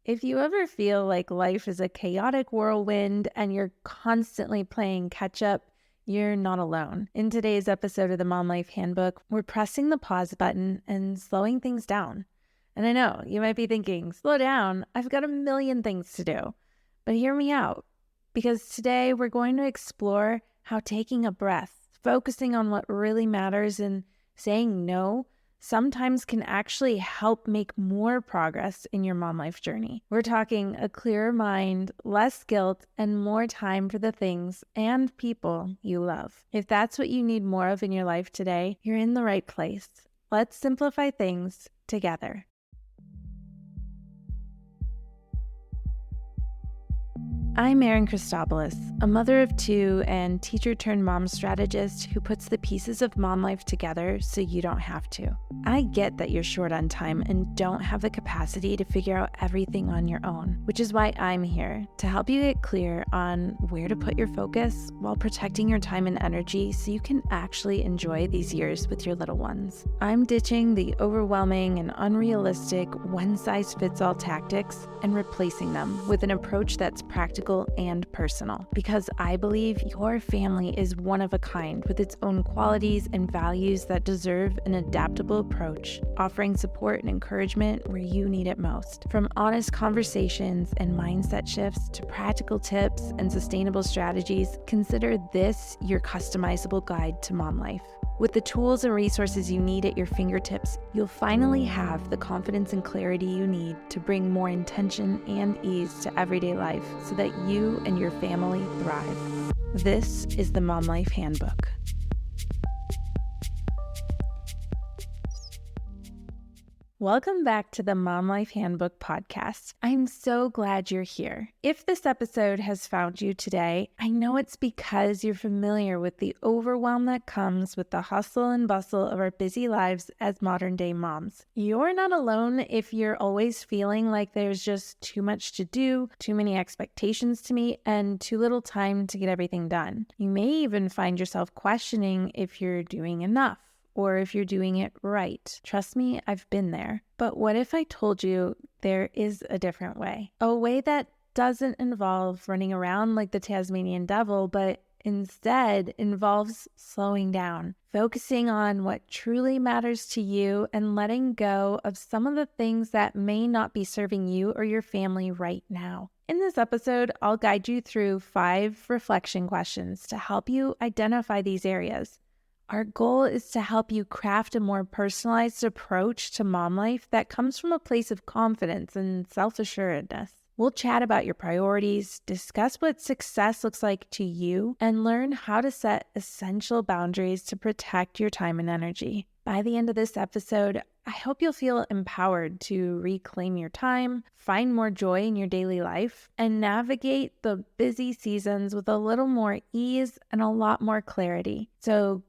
If you ever feel like life is a chaotic whirlwind and you're constantly playing catch up, you're not alone. In today's episode of the Mom Life Handbook, we're pressing the pause button and slowing things down. And I know you might be thinking, slow down, I've got a million things to do. But hear me out, because today we're going to explore how taking a breath, focusing on what really matters, and saying no sometimes can actually help make more progress in your mom life journey. We're talking a clearer mind, less guilt, and more time for the things and people you love. If that's what you need more of in your life today, you're in the right place. Let's simplify things together. I'm Erin Christopoulos, a mother of two and teacher-turned-mom strategist who puts the pieces of mom life together so you don't have to. I get that you're short on time and don't have the capacity to figure out everything on your own, which is why I'm here to help you get clear on where to put your focus while protecting your time and energy so you can actually enjoy these years with your little ones. I'm ditching the overwhelming and unrealistic one-size-fits-all tactics and replacing them with an approach that's practical and personal, because I believe your family is one of a kind with its own qualities and values that deserve an adaptable approach, offering support and encouragement where you need it most. From honest conversations and mindset shifts to practical tips and sustainable strategies, consider this your customizable guide to mom life. With the tools and resources you need at your fingertips, you'll finally have the confidence and clarity you need to bring more intention and ease to everyday life so that you and your family thrive. This is the Mom Life Handbook. Welcome back to the Mom Life Handbook podcast. I'm so glad you're here. If this episode has found you today, I know it's because you're familiar with the overwhelm that comes with the hustle and bustle of our busy lives as modern day moms. You're not alone if you're always feeling like there's just too much to do, too many expectations to meet, and too little time to get everything done. You may even find yourself questioning if you're doing enough, or if you're doing it right. Trust me, I've been there. But what if I told you there is a different way? A way that doesn't involve running around like the Tasmanian devil, but instead involves slowing down, focusing on what truly matters to you, and letting go of some of the things that may not be serving you or your family right now. In this episode, I'll guide you through 5 reflection questions to help you identify these areas. Our goal is to help you craft a more personalized approach to mom life that comes from a place of confidence and self-assuredness. We'll chat about your priorities, discuss what success looks like to you, and learn how to set essential boundaries to protect your time and energy. By the end of this episode, I hope you'll feel empowered to reclaim your time, find more joy in your daily life, and navigate the busy seasons with a little more ease and a lot more clarity. So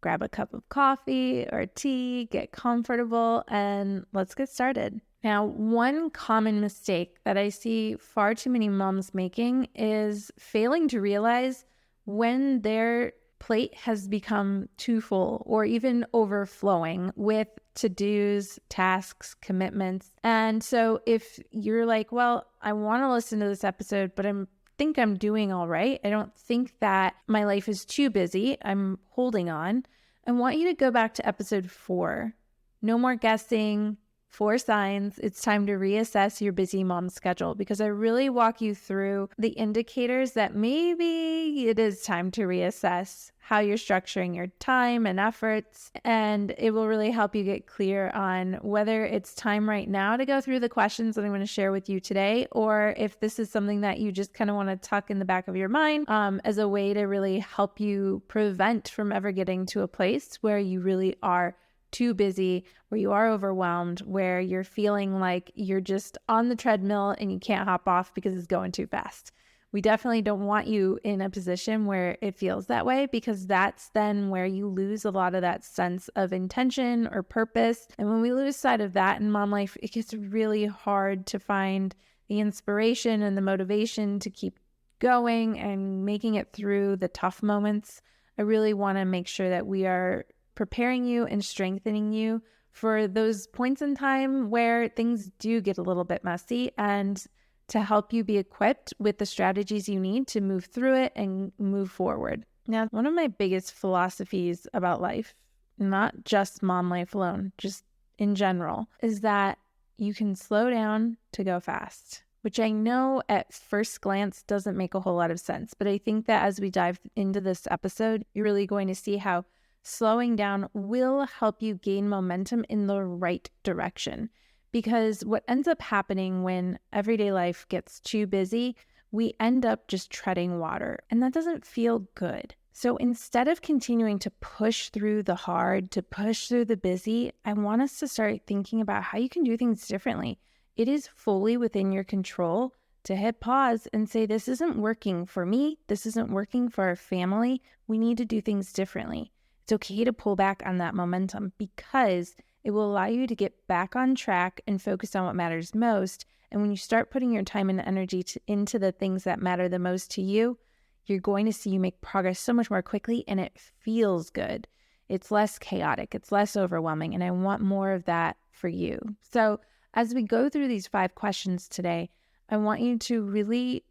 grab a cup of coffee or tea, get comfortable, and let's get started. Now, one common mistake that I see far too many moms making is failing to realize when their plate has become too full or even overflowing with to-dos, tasks, commitments. And so if you're like, well, I want to listen to this episode, but I think I'm doing all right, I don't think that my life is too busy, I'm holding on, I want you to go back to episode 4. No more guessing, 4 signs it's time to reassess your busy mom schedule, because I really walk you through the indicators that maybe it is time to reassess how you're structuring your time and efforts, and it will really help you get clear on whether it's time right now to go through the questions that I'm going to share with you today, or if this is something that you just kind of want to tuck in the back of your mind as a way to really help you prevent from ever getting to a place where you really are too busy, where you are overwhelmed, where you're feeling like you're just on the treadmill and you can't hop off because it's going too fast. We definitely don't want you in a position where it feels that way, because that's then where you lose a lot of that sense of intention or purpose. And when we lose sight of that in mom life, it gets really hard to find the inspiration and the motivation to keep going and making it through the tough moments. I really want to make sure that we are preparing you and strengthening you for those points in time where things do get a little bit messy and to help you be equipped with the strategies you need to move through it and move forward. Now, one of my biggest philosophies about life, not just mom life alone, just in general, is that you can slow down to go fast, which I know at first glance doesn't make a whole lot of sense. But I think that as we dive into this episode, you're really going to see how slowing down will help you gain momentum in the right direction. Because what ends up happening when everyday life gets too busy, we end up just treading water, and that doesn't feel good. So instead of continuing to push through the hard, to push through the busy, I want us to start thinking about how you can do things differently. It is fully within your control to hit pause and say, this isn't working for me. This isn't working for our family. We need to do things differently. It's okay to pull back on that momentum because it will allow you to get back on track and focus on what matters most. And when you start putting your time and energy into the things that matter the most to you, you're going to see you make progress so much more quickly, and it feels good. It's less chaotic. It's less overwhelming. And I want more of that for you. So as we go through these 5 questions today, I want you to really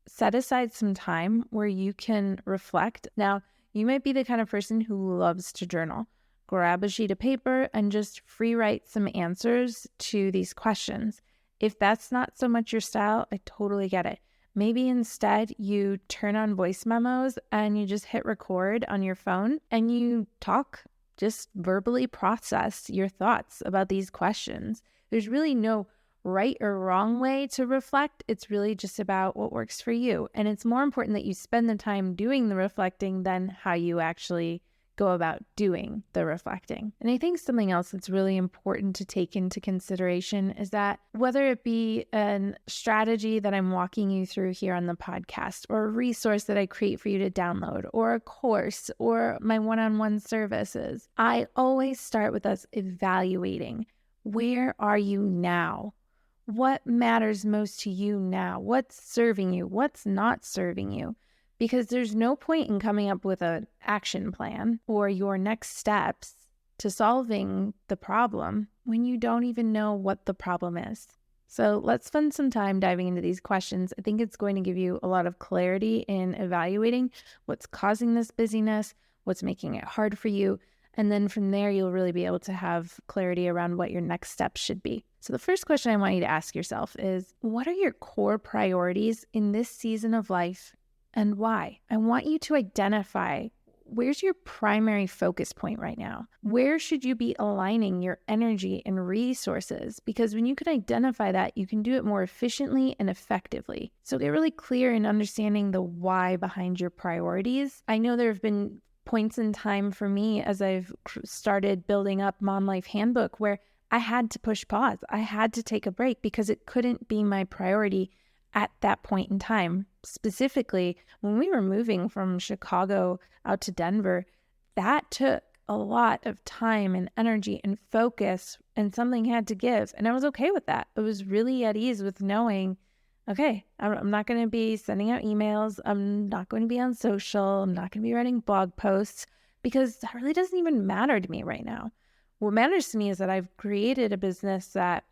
set aside some time where you can reflect. Now, you might be the kind of person who loves to journal. Grab a sheet of paper and just free write some answers to these questions. If that's not so much your style, I totally get it. Maybe instead you turn on voice memos and you just hit record on your phone and you talk, just verbally process your thoughts about these questions. There's really no right or wrong way to reflect. It's really just about what works for you. And it's more important that you spend the time doing the reflecting than how you actually go about doing the reflecting. And I think something else that's really important to take into consideration is that whether it be a strategy that I'm walking you through here on the podcast, or a resource that I create for you to download, or a course, or my one-on-one services, I always start with us evaluating, where are you now? What matters most to you now? What's serving you? What's not serving you? Because there's no point in coming up with an action plan or your next steps to solving the problem when you don't even know what the problem is. So let's spend some time diving into these questions. I think it's going to give you a lot of clarity in evaluating what's causing this busyness, what's making it hard for you. And then from there, you'll really be able to have clarity around what your next steps should be. So the first question I want you to ask yourself is, what are your core priorities in this season of life? And why? I want you to identify, where's your primary focus point right now? Where should you be aligning your energy and resources? Because when you can identify that, you can do it more efficiently and effectively. So get really clear in understanding the why behind your priorities. I know there have been points in time for me as I've started building up Mom Life Handbook where I had to push pause. I had to take a break because it couldn't be my priority at that point in time. Specifically, when we were moving from Chicago out to Denver, that took a lot of time and energy and focus, and something had to give. And I was okay with that. I was really at ease with knowing, okay, I'm not going to be sending out emails. I'm not going to be on social. I'm not going to be writing blog posts because that really doesn't even matter to me right now. What matters to me is that I've created a business that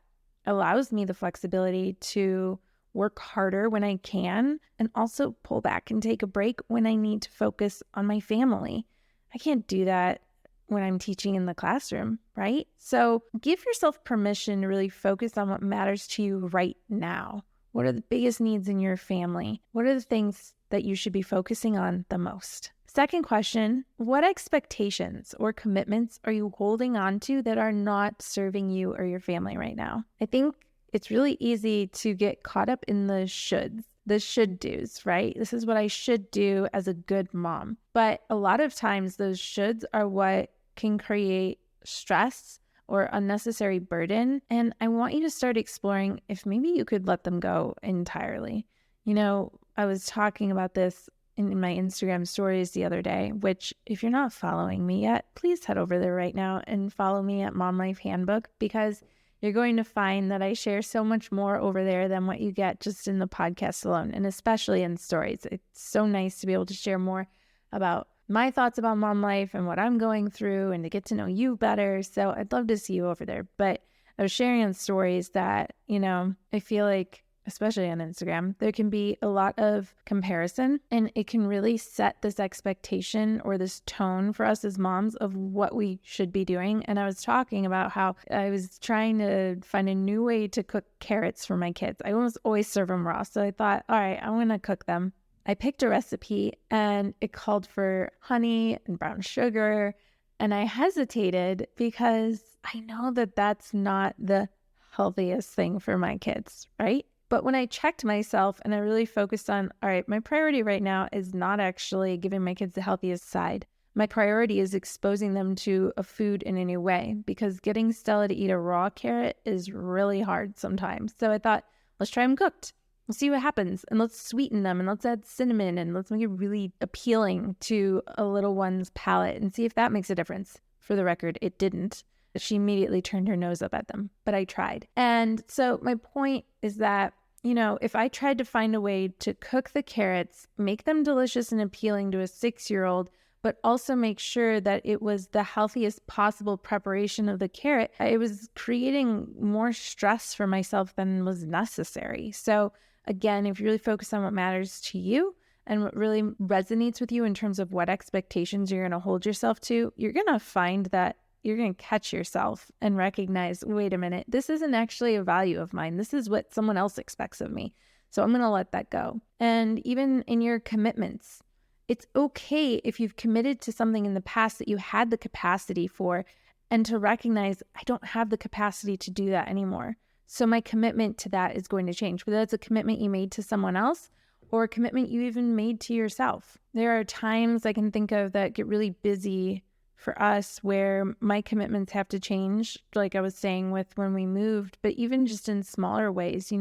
allows me the flexibility to work harder when I can, and also pull back and take a break when I need to focus on my family. I can't do that when I'm teaching in the classroom, right? So give yourself permission to really focus on what matters to you right now. What are the biggest needs in your family? What are the things that you should be focusing on the most? Second question, what expectations or commitments are you holding on to that are not serving you or your family right now? I think it's really easy to get caught up in the shoulds, the should do's, right? This is what I should do as a good mom. But a lot of times those shoulds are what can create stress or unnecessary burden. And I want you to start exploring if maybe you could let them go entirely. You know, I was talking about this in my Instagram stories the other day, which if you're not following me yet, please head over there right now and follow me at Mom Life Handbook, because you're going to find that I share so much more over there than what you get just in the podcast alone, and especially in stories. It's so nice to be able to share more about my thoughts about mom life and what I'm going through and to get to know you better. So I'd love to see you over there. But I was sharing on stories that, I feel like, especially on Instagram, there can be a lot of comparison, and it can really set this expectation or this tone for us as moms of what we should be doing. And I was talking about how I was trying to find a new way to cook carrots for my kids. I almost always serve them raw. So I thought, all right, I'm going to cook them. I picked a recipe and it called for honey and brown sugar. And I hesitated because I know that that's not the healthiest thing for my kids, right? But when I checked myself and I really focused on, all right, my priority right now is not actually giving my kids the healthiest side. My priority is exposing them to a food in a new way, because getting Stella to eat a raw carrot is really hard sometimes. So I thought, let's try them cooked. We'll see what happens, and let's sweeten them, and let's add cinnamon, and let's make it really appealing to a little one's palate and see if that makes a difference. For the record, it didn't. She immediately turned her nose up at them, but I tried. And so my point is that, if I tried to find a way to cook the carrots, make them delicious and appealing to a 6-year-old, but also make sure that it was the healthiest possible preparation of the carrot, it was creating more stress for myself than was necessary. So again, if you really focus on what matters to you and what really resonates with you in terms of what expectations you're going to hold yourself to, you're going to find that you're going to catch yourself and recognize, wait a minute, this isn't actually a value of mine. This is what someone else expects of me. So I'm going to let that go. And even in your commitments, it's okay if you've committed to something in the past that you had the capacity for, and to recognize, I don't have the capacity to do that anymore. So my commitment to that is going to change, whether that's a commitment you made to someone else or a commitment you even made to yourself. There are times I can think of that get really busy for us where my commitments have to change, like I was saying with when we moved, but even just in smaller ways.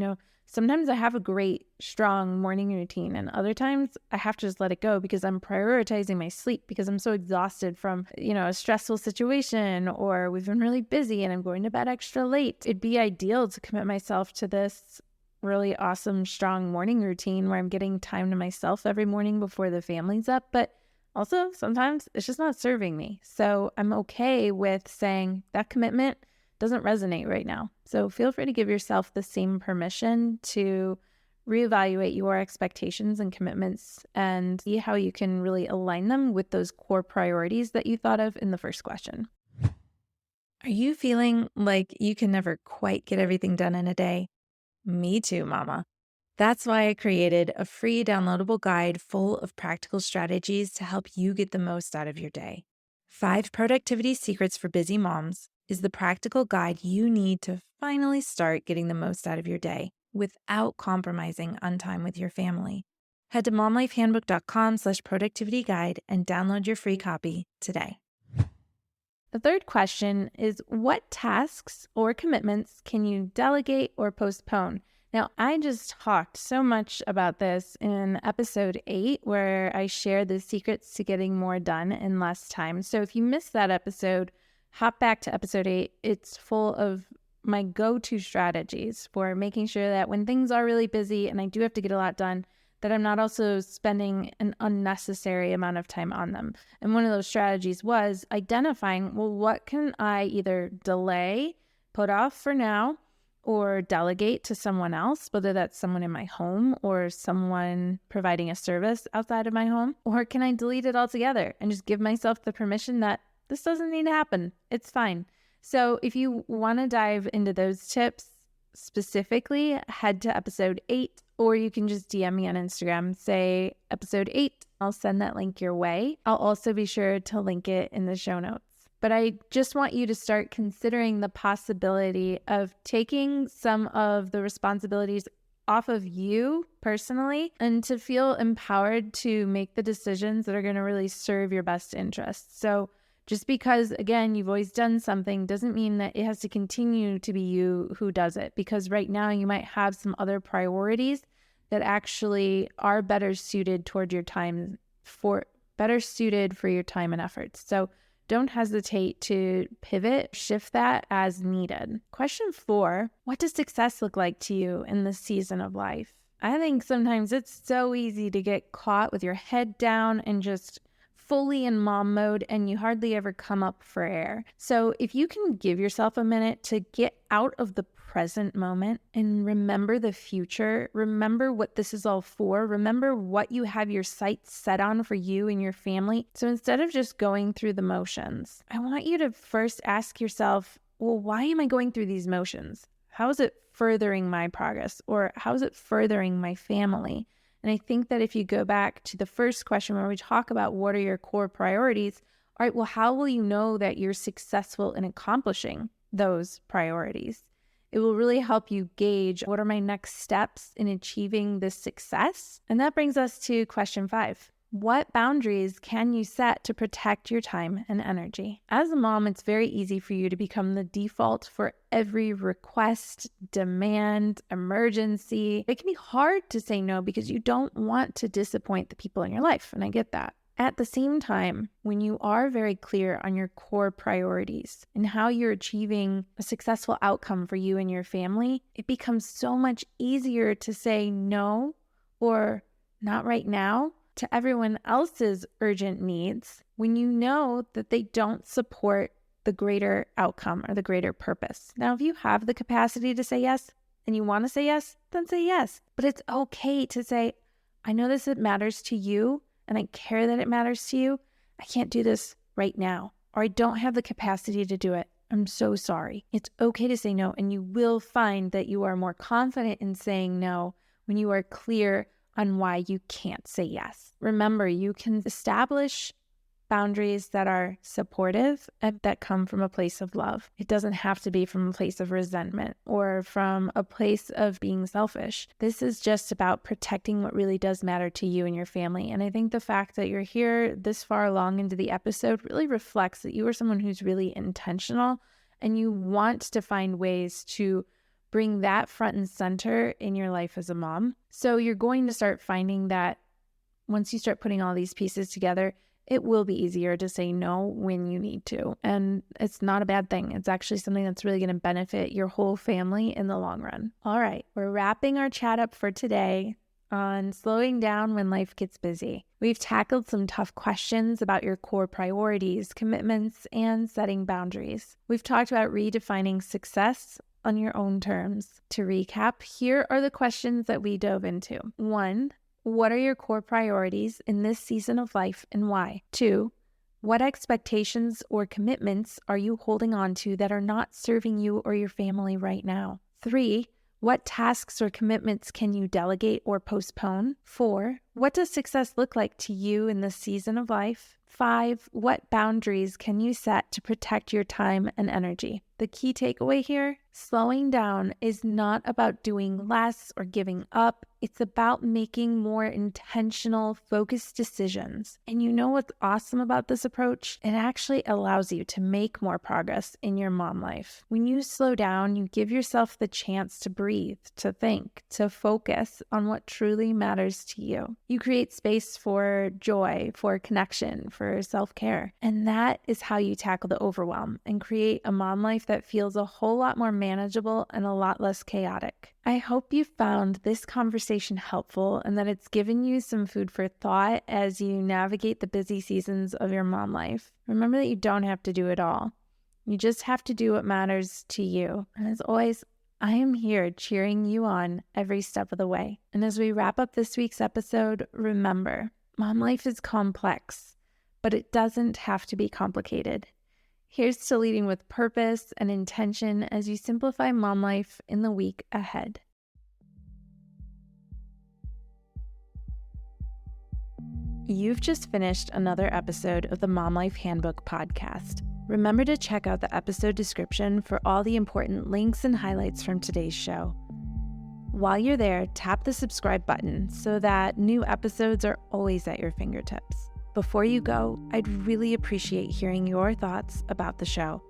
Sometimes I have a great, strong morning routine, and other times I have to just let it go because I'm prioritizing my sleep because I'm so exhausted from, a stressful situation, or we've been really busy and I'm going to bed extra late. It'd be ideal to commit myself to this really awesome, strong morning routine where I'm getting time to myself every morning before the family's up, but also sometimes it's just not serving me. So I'm okay with saying that commitment doesn't resonate right now. So feel free to give yourself the same permission to reevaluate your expectations and commitments and see how you can really align them with those core priorities that you thought of in the first question. Are you feeling like you can never quite get everything done in a day? Me too, mama. That's why I created a free downloadable guide full of practical strategies to help you get the most out of your day. 5 Productivity Secrets for Busy Moms is the practical guide you need to finally start getting the most out of your day without compromising on time with your family. Head to momlifehandbook.com/productivity guide and download your free copy today. The third question is, what tasks or commitments can you delegate or postpone? Now, I just talked so much about this in episode 8, where I shared the secrets to getting more done in less time. So if you missed that episode, hop back to episode 8. It's full of my go-to strategies for making sure that when things are really busy and I do have to get a lot done, that I'm not also spending an unnecessary amount of time on them. And one of those strategies was identifying, well, what can I either delay, put off for now, or delegate to someone else, whether that's someone in my home or someone providing a service outside of my home, or can I delete it altogether and just give myself the permission that this doesn't need to happen. It's fine. So if you want to dive into those tips specifically, head to episode 8, or you can just DM me on Instagram, say episode 8. I'll send that link your way. I'll also be sure to link it in the show notes. But I just want you to start considering the possibility of taking some of the responsibilities off of you personally and to feel empowered to make the decisions that are going to really serve your best interests. So just because, again, you've always done something doesn't mean that it has to continue to be you who does it, because right now you might have some other priorities that actually are better suited toward your time for your time and efforts. So don't hesitate to pivot, shift that as needed. Question 4, what does success look like to you in this season of life? I think sometimes it's so easy to get caught with your head down and just fully in mom mode and you hardly ever come up for air. So if you can give yourself a minute to get out of the present moment and remember the future, remember what this is all for, remember what you have your sights set on for you and your family. So instead of just going through the motions, I want you to first ask yourself, well, why am I going through these motions? How is it furthering my progress? Or how is it furthering my family? And I think that if you go back to the first question where we talk about what are your core priorities, all right, well, how will you know that you're successful in accomplishing those priorities? It will really help you gauge what are my next steps in achieving this success. And that brings us to question 5. What boundaries can you set to protect your time and energy? As a mom, it's very easy for you to become the default for every request, demand, emergency. It can be hard to say no because you don't want to disappoint the people in your life, and I get that. At the same time, when you are very clear on your core priorities and how you're achieving a successful outcome for you and your family, it becomes so much easier to say no or not right now to everyone else's urgent needs when you know that they don't support the greater outcome or the greater purpose. Now, if you have the capacity to say yes and you want to say yes, then say yes. But it's okay to say, I know this matters to you and I care that it matters to you. I can't do this right now, or I don't have the capacity to do it. I'm so sorry. It's okay to say no, and you will find that you are more confident in saying no when you are clear on why you can't say yes. Remember, you can establish boundaries that are supportive and that come from a place of love. It doesn't have to be from a place of resentment or from a place of being selfish. This is just about protecting what really does matter to you and your family. And I think the fact that you're here this far along into the episode really reflects that you are someone who's really intentional and you want to find ways to bring that front and center in your life as a mom. So you're going to start finding that once you start putting all these pieces together, it will be easier to say no when you need to. And it's not a bad thing. It's actually something that's really going to benefit your whole family in the long run. All right, we're wrapping our chat up for today on slowing down when life gets busy. We've tackled some tough questions about your core priorities, commitments, and setting boundaries. We've talked about redefining success on your own terms. To recap, here are the questions that we dove into. 1, what are your core priorities in this season of life and why? 2, what expectations or commitments are you holding on to that are not serving you or your family right now? 3, what tasks or commitments can you delegate or postpone? 4, what does success look like to you in this season of life? 5, what boundaries can you set to protect your time and energy? The key takeaway here, slowing down is not about doing less or giving up. It's about making more intentional, focused decisions. And you know what's awesome about this approach? It actually allows you to make more progress in your mom life. When you slow down, you give yourself the chance to breathe, to think, to focus on what truly matters to you. You create space for joy, for connection, for self-care. And that is how you tackle the overwhelm and create a mom life that feels a whole lot more manageable and a lot less chaotic. I hope you found this conversation helpful and that it's given you some food for thought as you navigate the busy seasons of your mom life. Remember that you don't have to do it all. You just have to do what matters to you. And as always, I am here cheering you on every step of the way. And as we wrap up this week's episode, remember, mom life is complex, but it doesn't have to be complicated. Here's to leading with purpose and intention as you simplify mom life in the week ahead. You've just finished another episode of the Mom Life Handbook podcast. Remember to check out the episode description for all the important links and highlights from today's show. While you're there, tap the subscribe button so that new episodes are always at your fingertips. Before you go, I'd really appreciate hearing your thoughts about the show.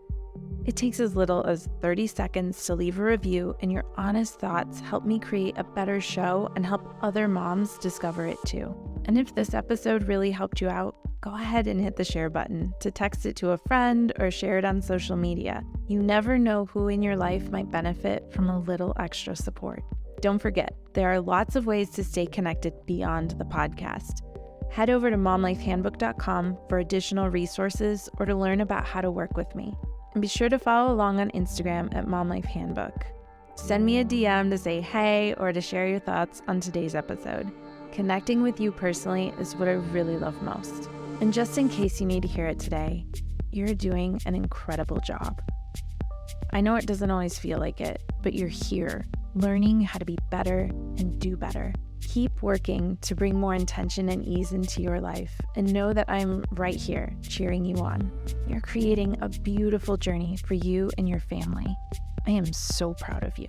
It takes as little as 30 seconds to leave a review, and your honest thoughts help me create a better show and help other moms discover it too. And if this episode really helped you out, go ahead and hit the share button to text it to a friend or share it on social media. You never know who in your life might benefit from a little extra support. Don't forget, there are lots of ways to stay connected beyond the podcast. Head over to momlifehandbook.com for additional resources or to learn about how to work with me. And be sure to follow along on Instagram at Mom Life Handbook. Send me a DM to say hey or to share your thoughts on today's episode. Connecting with you personally is what I really love most. And just in case you need to hear it today, you're doing an incredible job. I know it doesn't always feel like it, but you're here, learning how to be better and do better. Keep working to bring more intention and ease into your life, and know that I'm right here cheering you on. You're creating a beautiful journey for you and your family. I am so proud of you.